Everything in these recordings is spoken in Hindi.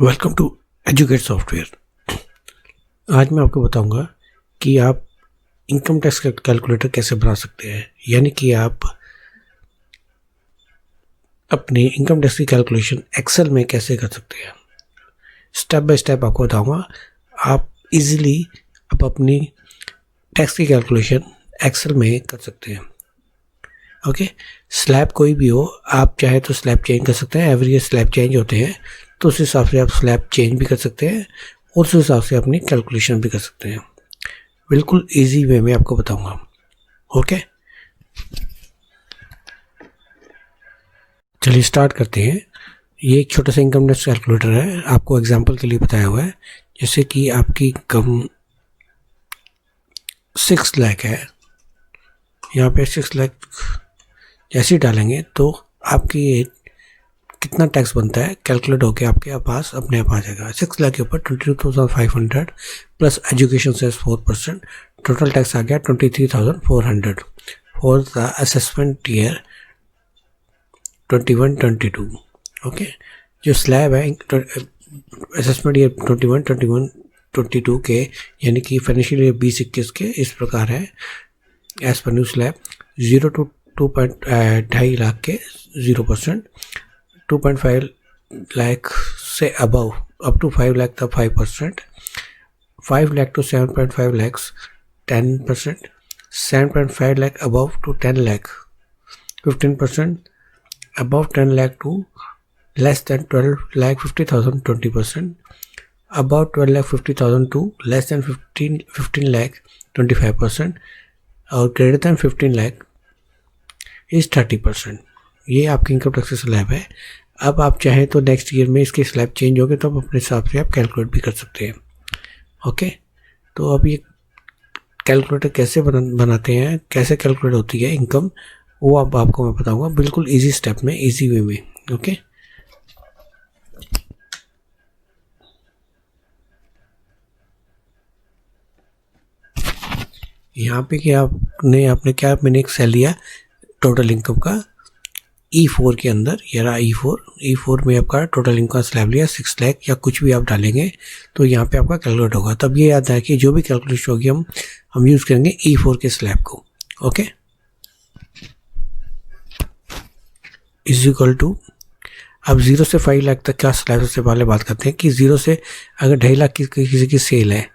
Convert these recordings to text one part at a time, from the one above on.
Welcome to educate software. आज मैं आपको बताऊंगा कि आप इनकम टैक्स कैलकुलेटर कैसे बना सकते हैं, यानी कि आप अपनी इनकम टैक्स की कैलकुलेशन एक्सेल में कैसे कर सकते हैं। स्टेप बाय स्टेप आपको बताऊंगा। आप इजीली अपनी टैक्स की कैलकुलेशन एक्सेल में कर सकते हैं। ओके, स्लैब कोई भी हो, आप चाहे तो स्लैब चेंज कर सकते हैं। एवरी ईयर स्लैब चेंज होते हैं, तो उस हिसाब से आप स्लैब चेंज भी कर सकते हैं और उस हिसाब से अपनी कैलकुलेशन भी कर सकते हैं। बिल्कुल इजी वे में आपको बताऊंगा। ओके, चलिए स्टार्ट करते हैं। ये एक छोटा सा इनकम टैक्स कैलकुलेटर है, आपको एग्जांपल के लिए बताया हुआ है। जैसे कि आपकी इनकम 6 लाख है, यहाँ पे 6 लाख जैसे ही डालेंगे तो आपकी कितना टैक्स बनता है कैलकुलेट होकर आपके पास अपने आप आ जाएगा। 6 लाख के ऊपर 22,500 plus education cess 4%, total tax आ गया 23,400 for the assessment year 21-22। Okay, जो स्लैब है असेसमेंट ईयर 21-22 के, यानी कि फाइनेंशियल ईयर 20-21 के इस प्रकार है। As per new slab 0 to 2.2 lakh के 0%, 2.5 लाख से अबव अप टू 5 लाख तक 5%, 5 lakh to 7.5 lakhs 10%, 7.5 lakh above to 10 lakh 15%, above 10 lakh to less than 12 lakh 50,000 20%, above 12 lakh 50,000 to less than 15 lakh 25%, और greater than 15 lakh is 30%। ये आपकी इनकम टैक्स स्लैब है। अब आप चाहें तो नेक्स्ट ईयर में इसके स्लैब चेंज हो गए तो आप अपने हिसाब से आप कैलकुलेट भी कर सकते हैं। ओके, तो अब ये कैलकुलेटर कैसे बनाते हैं, कैसे कैलकुलेट होती है इनकम, वो अब आपको मैं बताऊंगा बिल्कुल इजी स्टेप में, इजी वे में। ओके, यहाँ पे कि मैंने एक सेल लिया टोटल इनकम का E4 के अंदर, ये रहा E4 में आपका टोटल इनकम का स्लैब लिया 6 लाख या कुछ भी आप डालेंगे तो यहाँ पे आपका कैलकुलेट होगा। तब ये याद है कि जो भी कैलकुलेशन होगी हम यूज़ करेंगे E4 के स्लैब को। ओके, इज इक्वल टू, अब 0 से 5 लाख तक का स्लैब से पहले बात करते हैं कि 0 से अगर 2.5 लाख की किसी की सेल है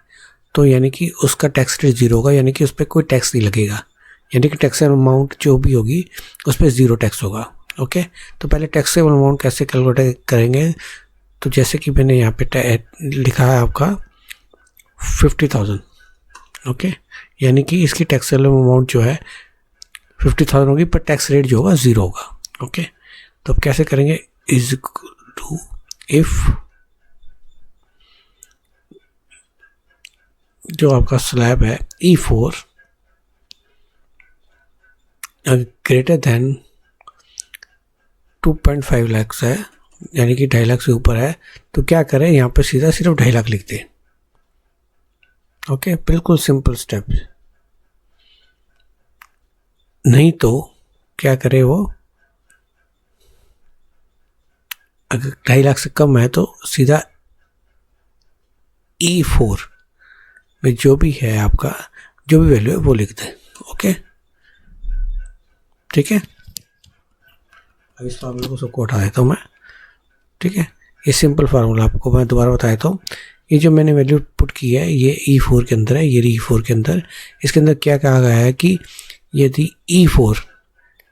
तो यानी कि उसका टैक्स रेट 0 होगा, यानी कि उस पर कोई टैक्स नहीं लगेगा, यानी कि टैक्सेबल अमाउंट जो भी होगी उस पर 0 टैक्स होगा। ओके, तो पहले टैक्सेबल अमाउंट कैसे कैलकुलेट करेंगे, तो जैसे कि मैंने यहाँ पे लिखा है आपका 50,000। ओके, यानी कि इसकी टैक्सेबल अमाउंट जो है 50,000 होगी, पर टैक्स रेट जो होगा 0 होगा। ओके, तो अब कैसे करेंगे, इज टू इफ जो आपका स्लैब है E4 ग्रेटर देन 2.5 लाख है, यानी कि 2.5 लाख से ऊपर है, तो क्या करें, यहाँ पे सीधा सिर्फ 2.5 लाख लिख दें। ओके, बिल्कुल सिंपल स्टेप। नहीं तो क्या करे वो, अगर 2.5 लाख से कम है तो सीधा E4 में जो भी है आपका, जो भी वैल्यू है वो लिख दें। ओके, ठीक है, अब इस फार्मूले को सबको उठा देता हूँ मैं। ठीक है, ये सिंपल फार्मूला आपको मैं दोबारा बताया तो, ये जो मैंने वैल्यू पुट की है ये E4 के अंदर है, ये E4 के अंदर, इसके अंदर क्या कहा गया है कि यदि E4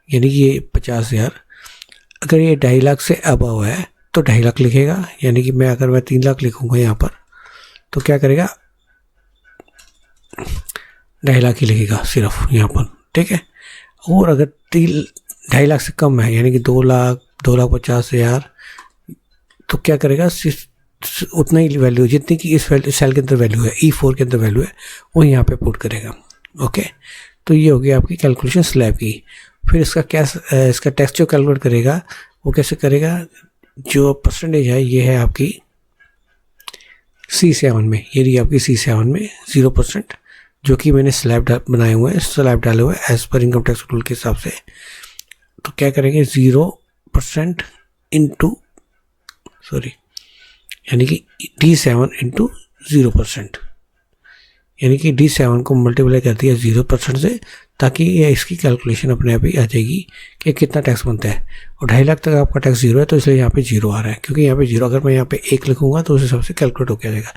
यानी कि ये 50,000, अगर ये 2.5 लाख से अबव है तो 2.5 लाख लिखेगा, यानी कि अगर मैं 3 लाख लिखूँगा यहाँ पर तो क्या करेगा, 2.5 लाख ही लिखेगा सिर्फ यहाँ पर। ठीक है, और अगर 2.5 लाख से कम है, यानी कि 2 लाख 2,50,000, तो क्या करेगा, उतना ही वैल्यू जितनी कि इस सेल के अंदर वैल्यू है, E4 के अंदर वैल्यू है, वो यहाँ पे पुट करेगा। ओके, तो ये होगी आपकी कैलकुलेशन स्लैब की। फिर इसका टैक्स जो कैलकुलेट करेगा वो कैसे करेगा, जो परसेंटेज है ये है आपकी C7 में, ये रही आपकी C7 में 0%, जो कि मैंने स्लैब बनाए हुए हैं, स्लैब डाले हुए हैं as per income tax rule के हिसाब से। तो क्या करेंगे, 0% इंटू यानी कि D7 इंटू 0%, यानी कि D7 को मल्टीप्लाई कर दिया 0% से, ताकि ये इसकी कैलकुलेशन अपने आप ही आ जाएगी कि कितना टैक्स बनता है। और 2.5 लाख तक आपका टैक्स 0 है, तो इसलिए यहाँ पे 0 आ रहा है, क्योंकि यहाँ पे 0, अगर मैं यहाँ पे 1 लिखूंगा तो उस हिसाब से कैलकुलेट होकर आ जाएगा।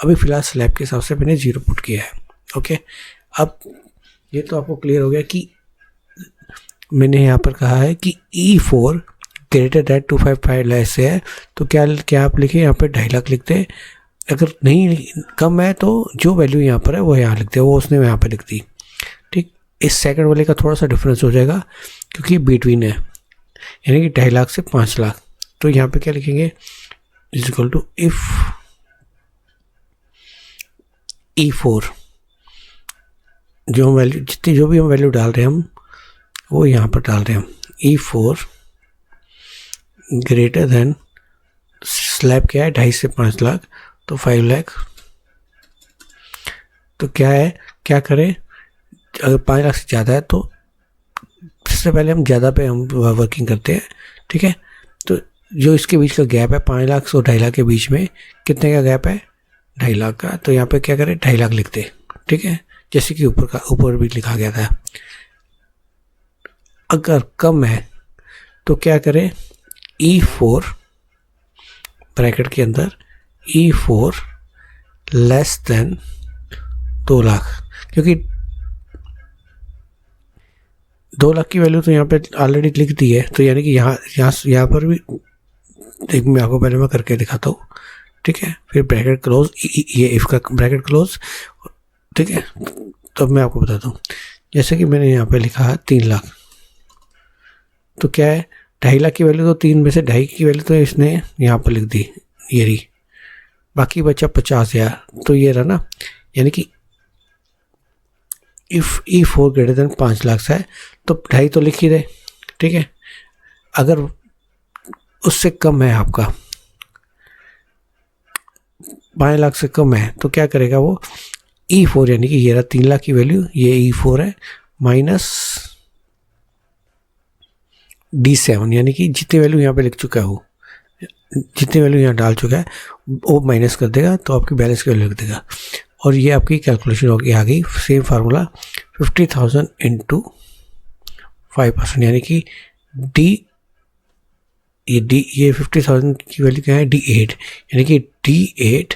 अभी फिलहाल स्लैब के हिसाब से मैंने 0 पुट किया है। ओके, अब ये तो आपको क्लियर हो गया कि मैंने यहाँ पर कहा है कि E4 ग्रेटर दैन 255 लाख से है, तो क्या आप लिखे यहाँ पे 2.5 लाख लिखते हैं। अगर नहीं कम है तो जो वैल्यू यहाँ पर है वो यहाँ लिखते हैं, वो उसने यहाँ पे लिख दी। ठीक, इस सेकंड वाले का थोड़ा सा डिफरेंस हो जाएगा क्योंकि बिटवीन है, यानी कि 2.5 लाख से 5 लाख। तो यहाँ पे क्या लिखेंगे, is equal to if E4 जो हम वैल्यू जो भी हम वैल्यू डाल रहे हैं हम वो यहाँ पर डाल रहे हैं हम, E4 ग्रेटर देन स्लैब क्या है 2.5 से 5 लाख, तो 5 लाख। तो क्या है, क्या करें, अगर 5 लाख से ज़्यादा है तो सबसे पहले हम ज़्यादा पे हम वर्किंग करते हैं। ठीक है, तो जो इसके बीच का गैप है 5 लाख और 2.5 लाख के बीच में कितने का गैप है, 2.5 लाख का। तो यहाँ पे क्या करें, 2.5 लाख लिखते। ठीक है, जैसे कि ऊपर भी लिखा गया था। अगर कम है तो क्या करें, E4 ब्रैकेट के अंदर E4 लेस देन 2 लाख, क्योंकि 2 लाख की वैल्यू तो यहाँ पे ऑलरेडी लिख दी है, तो यानी कि यहाँ पर भी एक मैं आपको पहले मैं करके दिखाता हूँ। ठीक है, फिर ब्रैकेट क्लोज, ये इफ का ब्रैकेट क्लोज। ठीक है, तो मैं आपको बताता हूँ, जैसे कि मैंने यहाँ पे लिखा है 3 लाख, तो क्या है 2.5 लाख की वैल्यू, तो 3 में से 2.5 की वैल्यू तो इसने यहाँ पर लिख दी, ये रही, बाकी बचा 50,000। तो ये रहा ना, यानी कि if E4 greater then 5 lakh है तो 2.5 तो लिख ही रहे। ठीक है, अगर उससे कम है आपका 5 लाख से कम है तो क्या करेगा वो, E4 यानी कि ये रहा 3 लाख की वैल्यू, ये E4 है, माइनस D7 यानी कि जितनी वैल्यू यहाँ पे लिख चुका है वो, जितनी वैल्यू यहाँ डाल चुका है वो माइनस कर देगा, तो आपकी बैलेंस की वैल्यू लिख देगा। और ये आपकी कैलकुलेशन होगी आ गई, सेम फार्मूला 50,000 इंटू 5%, यानी कि ये 50,000 की वैल्यू क्या है, D8, यानी कि D8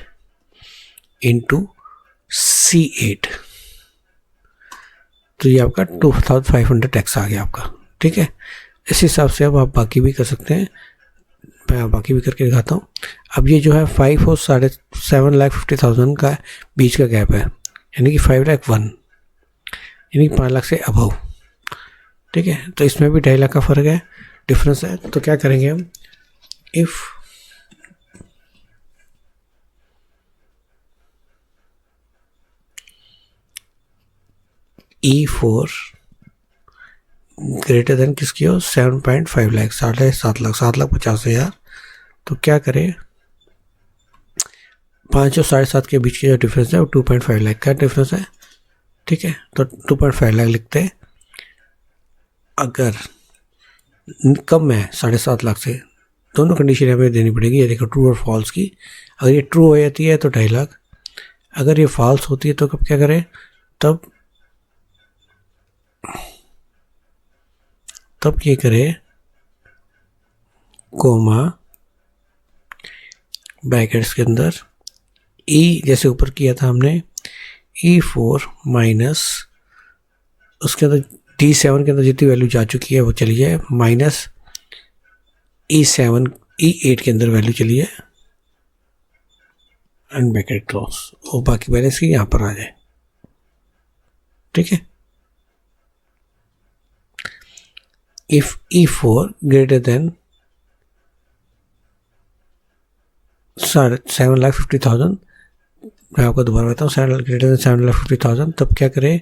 इंटू C8, तो ये आपका 2,500 टैक्स आ गया आपका। ठीक है, इस हिसाब से अब आप बाकी भी कर सकते हैं, मैं बाकी भी करके दिखाता हूँ। अब ये जो है 5 और 7,50,000 का बीच का गैप है, यानी कि 5,01,000, यानी 5 लाख से अबव। ठीक है, तो इसमें भी 2.5 लाख का फ़र्क है, डिफरेंस है। तो क्या करेंगे हम, इफ़ E4 ग्रेटर देन किसकी हो, 7.5 लाख, 7,50,000। तो क्या करें, 5 और 7.5 के बीच के जो डिफरेंस है वो 2.5 लाख का डिफरेंस है। ठीक है, तो 2.5 लाख लिखते हैं। अगर कम है 7.5 लाख से, दोनों कंडीशन हमें देनी पड़ेगी, ये देखो ट्रू और फॉल्स की। अगर ये ट्रू हो जाती है तो 2.5 लाख, अगर ये फॉल्स होती है तो कब क्या करें, तब ये करें कोमा ब्रैकेट्स के अंदर E, जैसे ऊपर किया था हमने, E4 माइनस उसके अंदर D7 के अंदर जितनी वैल्यू जा चुकी है वो चली जाए, माइनस E8 के अंदर वैल्यू चली जाए, एंड ब्रैकेट क्लोज, और बाकी बैलेंस की यहाँ पर आ जाए। ठीक है, इफ E4 ग्रेटर देन 7,50,000, मैं आपको दोबारा बताता हूँ, ग्रेटर देन 7,50,000, तब क्या करें,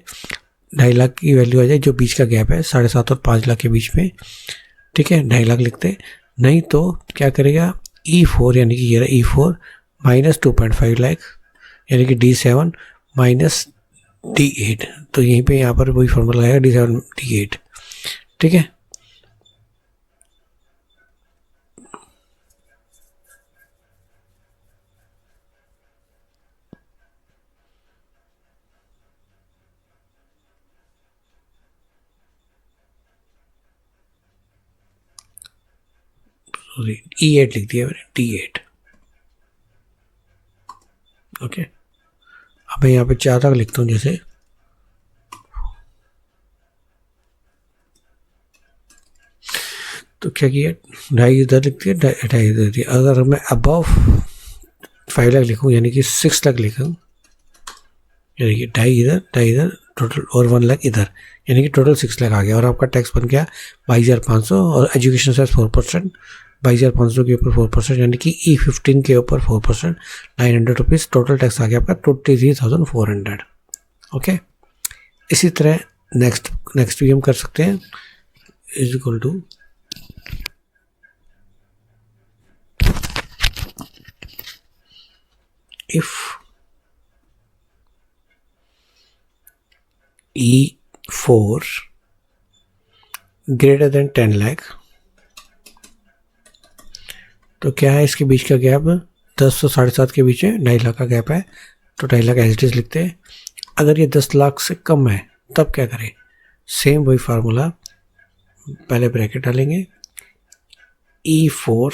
2.5 लाख की वैल्यू आ जाए, जो बीच का गैप है 7.5 और 5 लाख के बीच में। ठीक है, 2.5 लाख लिखते, नहीं तो क्या करेगा, E4 यानी कि ये रहा E4 माइनस 2.5 लाख, यानी कि D7 माइनस D8, तो यहीं पे यहाँ पर वही फॉर्मूला आएगा, D7 D8। ठीक है, सॉरी E8 लिख दिया मैंने, D8। ओके, अब मैं यहाँ पे 4 तक लिखता हूँ जैसे, तो क्या किया, 2.5 इधर लिख दिया, 2.5 इधर दिया। अगर मैं अबव 5 लाख लिखूँ यानी कि 6 लाख लिखूँ, यानी कि 2.5 इधर टोटल और 1 लाख इधर, यानी कि टोटल 6 लाख आ गया। और आपका टैक्स बन गया 22,500 और एजुकेशन सेस 4%, 22,500 के ऊपर 4%, यानी कि E15 के ऊपर 4%, 900 रुपीज़ टोटल टैक्स आ गया आपका 23,400। ओके, इसी तरह नेक्स्ट भी हम कर सकते हैं, is equal to if E4 greater than 10 lakh, तो क्या है इसके बीच का गैप, 10 और 7.5 के बीच में 2.5 लाख का गैप है, तो 2.5 लाख एज इट इज लिखते हैं। अगर ये 10 लाख से कम है तब क्या करें, सेम वही फार्मूला, पहले ब्रैकेट डालेंगे, E4,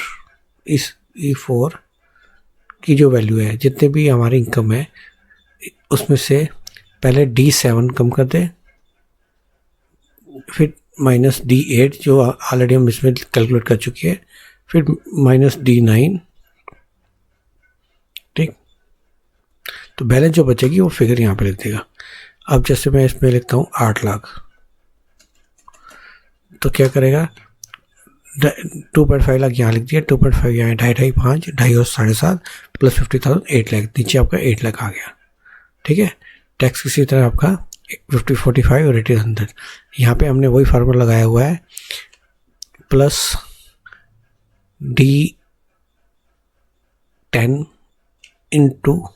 इस E4 की जो वैल्यू है, जितने भी हमारी इनकम है उसमें से पहले D7 कम कर दे, फिर माइनस D8 जो ऑलरेडी हम इसमें कैलकुलेट कर चुकी है, फिर माइनस D9, ठीक। तो बैलेंस जो बचेगी वो फिगर यहाँ पे लिख देगा। अब जैसे मैं इसमें लिखता हूँ 8 लाख, तो क्या करेगा, 2.5 लाख यहाँ लिख दिया, 2.5 यहाँ, 2.5, 5, 2.5 और 7.5 प्लस 50,000 8 लाख, नीचे आपका 8 लाख आ गया। ठीक है, टैक्स किसी तरह आपका 50, 45 और 80, 100। यहाँ पे हमने वही फार्मूला लगाया हुआ है, plus D10 into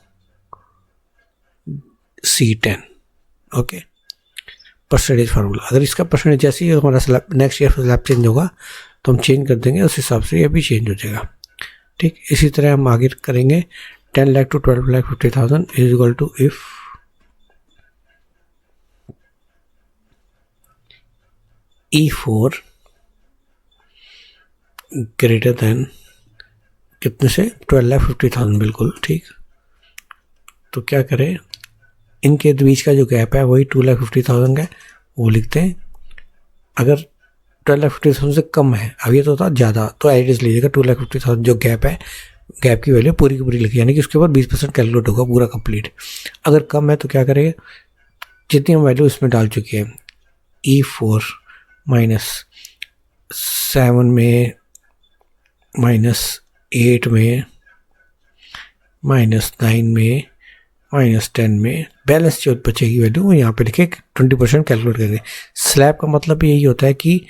C10। Okay, percentage formula. अगर इसका परसेंटेज जैसे ही हमारा slab next year slab change होगा तो हम चेंज कर देंगे, उस हिसाब से ये भी चेंज हो जाएगा। ठीक, इसी तरह हम आगे करेंगे 10 lakh to 12,50,000 is equal to if E4 greater than कितने से, 12,50,000, बिल्कुल ठीक। तो क्या करें, इनके बीच का जो गैप है वही 2,50,000 का, वो लिखते हैं। अगर 12,50,000 से कम है, अब ये तो था ज़्यादा, तो एडिस लीजिएगा 2,50,000 जो गैप है, गैप की वैल्यू पूरी की पूरी लिखी, यानी कि उसके ऊपर 20% कैलकुलेट होगा पूरा कंप्लीट। अगर कम है तो क्या करेंगे, जितनी हम वैल्यू इसमें डाल चुके हैं, E4 -7 में, -8 में, -9 में, -10 में, बैलेंस जो बचेगी वैल्यू वो यहाँ पे लिखे 20% कैलकुलेट करेंगे। स्लैब का मतलब यही होता है कि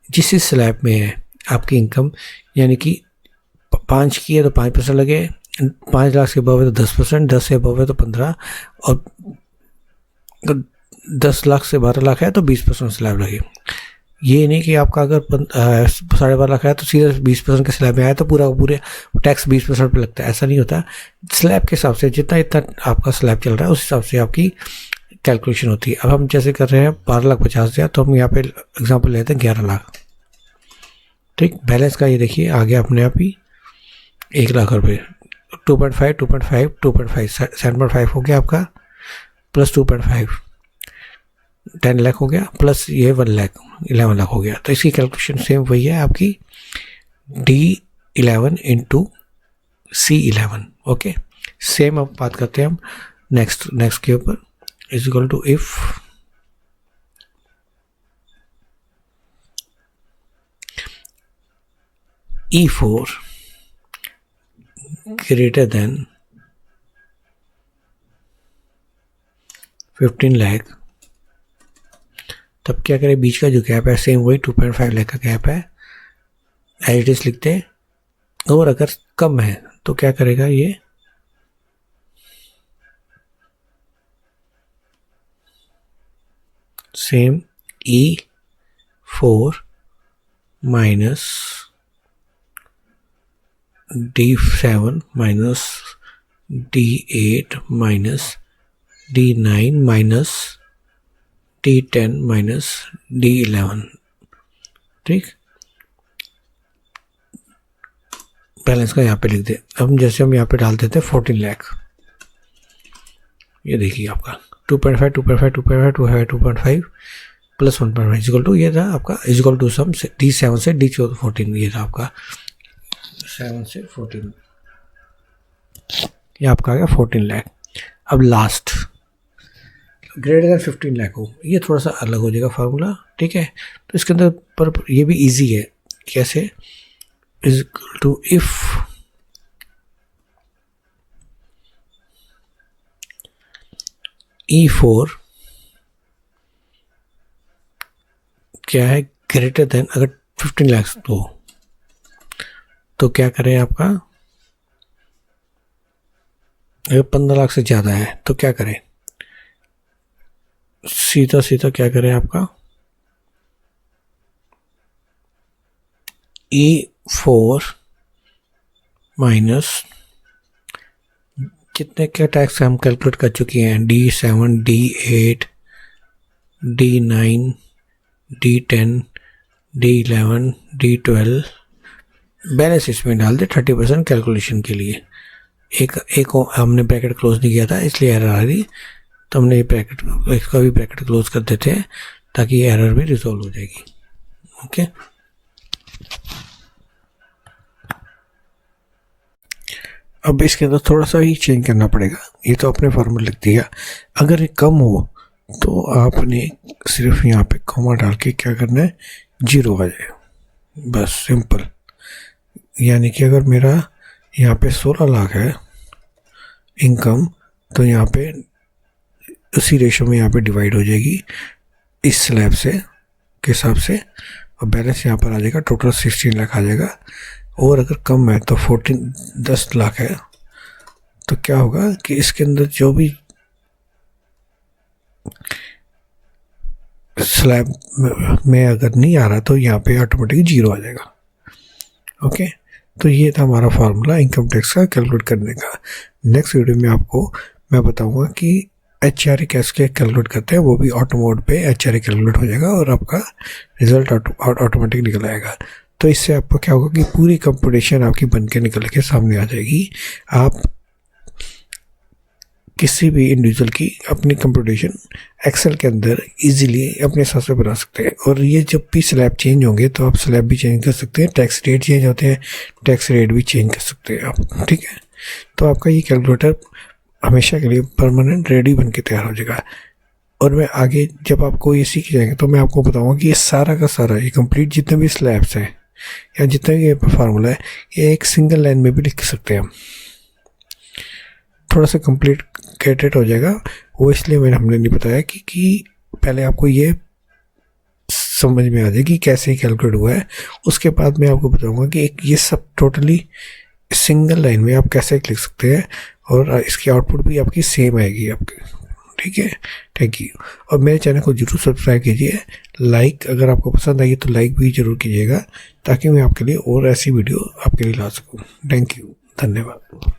जिस स्लैब में है आपकी इनकम, यानी कि 5 की है तो 5% लगे, 5 लाख से अबव है तो 10%, 10 से अबव है तो 15, और 10 लाख से 12 लाख है तो 20% स्लैब लगे। ये नहीं कि आपका अगर 12.5 लाख है तो सीधे 20% के स्लैब में आया तो पूरे टैक्स 20% पे लगता है, ऐसा नहीं होता। स्लैब के हिसाब से जितना आपका स्लैब चल रहा है उस हिसाब से आपकी कैलकुलेशन होती है। अब हम जैसे कर रहे हैं 12,50,000, तो हम यहाँ पे एग्जांपल लेते हैं 11 लाख। ठीक, बैलेंस का ये देखिए आ गया अपने आप ही 1 लाख रुपये, 2.5, 2.5, 2.5, 7.5 हो गया आपका, प्लस 2.5, 10 लाख हो गया, प्लस ये 1 लाख, 11 लाख हो गया। तो इसकी कैलकुलेशन सेम वही है आपकी, D11 into C11। Okay, same अब बात करते हैं हम नेक्स्ट के ऊपर, is equal to if E4 greater than 15 lakh, तब क्या करें, बीच का जो गैप है सेम वही 2.5 लाख का गैप है, एज इट इज लिखते हैं। और अगर कम है तो क्या करेगा, ये same E4 minus D7 minus D8 minus D9 minus D10 minus D11। ठीक, बैलेंस का यहाँ पे लिख दे। अब जैसे हम यहाँ पे डाल देते हैं 14 लाख, ये देखिए आपका 2.5 2.5 2.5 2.5 प्लस 1.5 इक्वल टू, ये था आपका इक्वल टू सम से D7 से D14, ये था आपका 7 से 14, ये आपका आ गया 14 लाख। अब लास्ट ग्रेटर देन 15 लाख हो, ये थोड़ा सा अलग हो जाएगा फार्मूला, ठीक है। तो इसके अंदर पर ये भी इजी है, कैसे, is equal to if E4 क्या है, ग्रेटर देन, अगर 15 लाख तो क्या करें आपका, अगर 15 लाख से ज़्यादा है तो क्या करें, सीधा सीधा क्या करें आपका E4 माइनस कितने क्या टैक्स हम कैलकुलेट कर चुके हैं, D7 D8 D9 D10 D11 D12, balance इसमें डाल दे 30% कैलकुलेशन के लिए। एक हमने ब्रैकेट क्लोज नहीं किया था इसलिए एरर आ रही, तो हमने ये ब्रैकेट, इसका भी ब्रैकेट क्लोज कर देते हैं ताकि ये एरर भी रिजॉल्व हो जाएगी। ओके, अब इसके अंदर थोड़ा सा ही चेंज करना पड़ेगा, ये तो अपने फॉर्मूला लिख दिया। अगर ये कम हो तो आपने सिर्फ यहाँ पे कॉमा डाल के क्या करना है, 0 आ जाए, बस सिंपल। यानी कि अगर मेरा यहाँ पे 16 लाख है इनकम, तो यहाँ पे उसी रेशो में यहाँ पे डिवाइड हो जाएगी इस स्लैब से के हिसाब से, और बैलेंस यहाँ पर आ जाएगा, टोटल 16 लाख आ जाएगा। और अगर कम है तो 10 लाख है, तो क्या होगा कि इसके अंदर जो भी स्लैब में अगर नहीं आ रहा तो यहाँ पे ऑटोमेटिक 0 आ जाएगा। ओके, तो ये था हमारा फार्मूला इनकम टैक्स का कैलकुलेट करने का। नेक्स्ट वीडियो में आपको मैं बताऊंगा कि HRA कैसे कैलकुलेट करते हैं, वो भी ऑटो मोड पे HRA कैलकुलेट हो जाएगा और आपका रिजल्ट ऑटोमेटिक निकल आएगा। तो इससे आपको क्या होगा कि पूरी कंप्यूटेशन आपकी बन के निकल के सामने आ जाएगी। आप किसी भी इंडिविजुअल की अपनी कंप्यूटेशन एक्सेल के अंदर इजीली अपने हिसाब से बना सकते हैं। और ये जब भी स्लैब चेंज होंगे तो आप स्लैब भी चेंज कर सकते हैं, टैक्स रेट चेंज होते हैं, टैक्स रेट भी चेंज कर सकते हैं आप, ठीक है। तो आपका ये कैलकुलेटर हमेशा के लिए परमानेंट रेडी बन के तैयार हो जाएगा। और मैं आगे जब आपको ये सीख जाएंगे तो मैं आपको बताऊंगा कि ये सारा का सारा, ये कंप्लीट जितने भी स्लैब्स हैं या जितना भी ये फार्मूला है, ये एक सिंगल लाइन में भी लिख सकते हैं हम, थोड़ा सा कॉम्प्लिकेटेड हो जाएगा वो, इसलिए हमने नहीं बताया कि पहले आपको ये समझ में आ जाए कि कैसे कैलकुलेट हुआ है। उसके बाद मैं आपको बताऊंगा कि ये सब टोटली सिंगल लाइन में आप कैसे लिख सकते हैं, और इसकी आउटपुट भी आपकी सेम आएगी आपकी, ठीक है। थैंक यू, और मेरे चैनल को जरूर सब्सक्राइब कीजिए, लाइक अगर आपको पसंद आई तो लाइक भी जरूर कीजिएगा, ताकि मैं आपके लिए और ऐसी वीडियो आपके लिए ला सकूँ। थैंक यू, धन्यवाद।